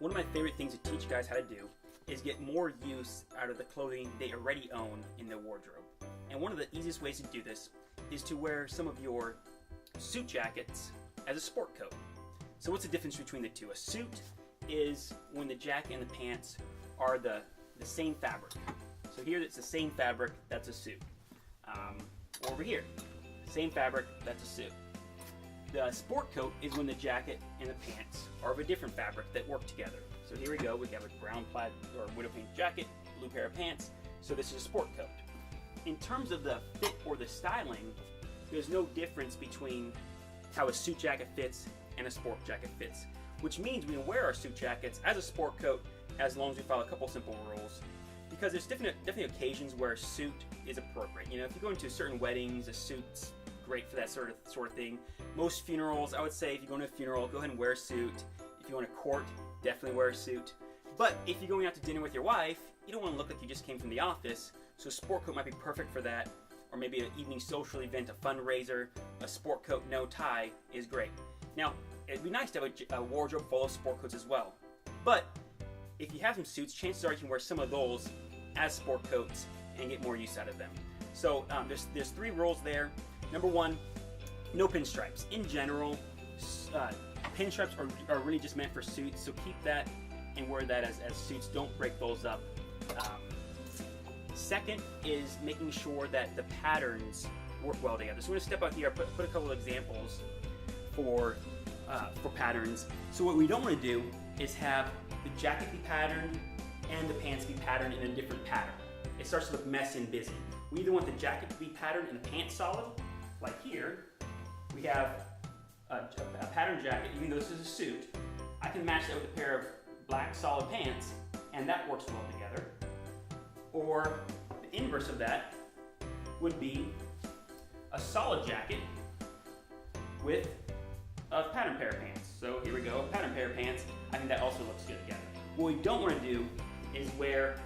One of my favorite things to teach guys how to do is get more use out of the clothing they already own in their wardrobe. And one of the easiest ways to do this is to wear some of your suit jackets as a sport coat. So what's the difference between the two? A suit is when the jacket and the pants are the same fabric. So here it's the same fabric, that's a suit. Over here, same fabric, that's a suit. The sport coat is when the jacket and the pants are of a different fabric that work together. So here we go, we have a brown plaid or widow pink jacket, blue pair of pants, so this is a sport coat. In terms of the fit or the styling, there's no difference between how a suit jacket fits and a sport jacket fits, which means we can wear our suit jackets as a sport coat as long as we follow a couple simple rules. Because there's definitely occasions where a suit is appropriate. You know, if you go into certain weddings, a suit's great for that sort of thing. Most funerals, I would say if you go to a funeral, go ahead and wear a suit. If you want to court, definitely wear a suit. But if you're going out to dinner with your wife, you don't want to look like you just came from the office, so a sport coat might be perfect for that. Or maybe an evening social event, a fundraiser, a sport coat, no tie is great. Now, it'd be nice to have a wardrobe full of sport coats as well. But if you have some suits, chances are you can wear some of those as sport coats and get more use out of them. So there's three rules there. Number one, no pinstripes. In general, pinstripes are really just meant for suits, so keep that and wear that as suits. Don't break those up. Second is making sure that the patterns work well together. So I'm going to step out here, put a couple of examples for patterns. So what we don't want to do is have the jacket be patterned and the pants be patterned in a different pattern. It starts to look messy and busy. We either want the jacket to be patterned and the pants solid, like here. We have a patterned jacket, even though this is a suit. I can match that with a pair of black solid pants, and that works well together. Or the inverse of that would be a solid jacket with a patterned pair of pants. So here we go, patterned pair of pants. I think that also looks good together. What we don't want to do is wear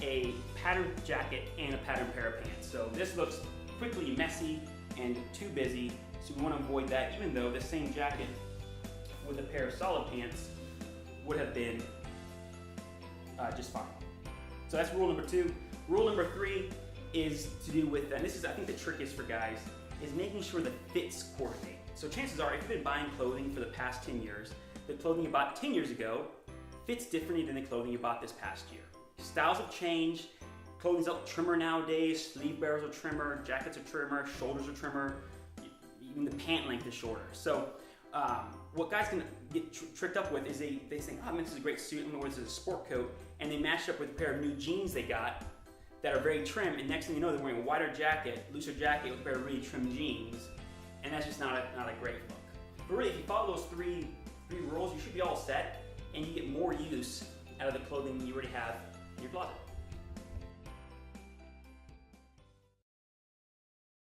a patterned jacket and a patterned pair of pants. So this looks quickly messy and too busy, so we want to avoid that, even though the same jacket with a pair of solid pants would have been just fine. So that's rule number two. Rule number three is to do with, and this is I think the trickiest for guys, is making sure the fits coordinate. So chances are if you've been buying clothing for the past 10 years, the clothing you bought 10 years ago fits differently than the clothing you bought this past year. Styles have changed, clothing's a trimmer nowadays, sleeve barrels are trimmer, jackets are trimmer, shoulders are trimmer, even the pant length is shorter. So what guys can get tricked up with is they think, oh man, this is a great suit, I'm gonna wear this as a sport coat, and they match up with a pair of new jeans they got that are very trim, and next thing you know, they're wearing a wider jacket, looser jacket with a pair of really trim jeans, and that's just not a great look. But really, if you follow those three rules, you should be all set, and you get more use out of the clothing you already have in your closet.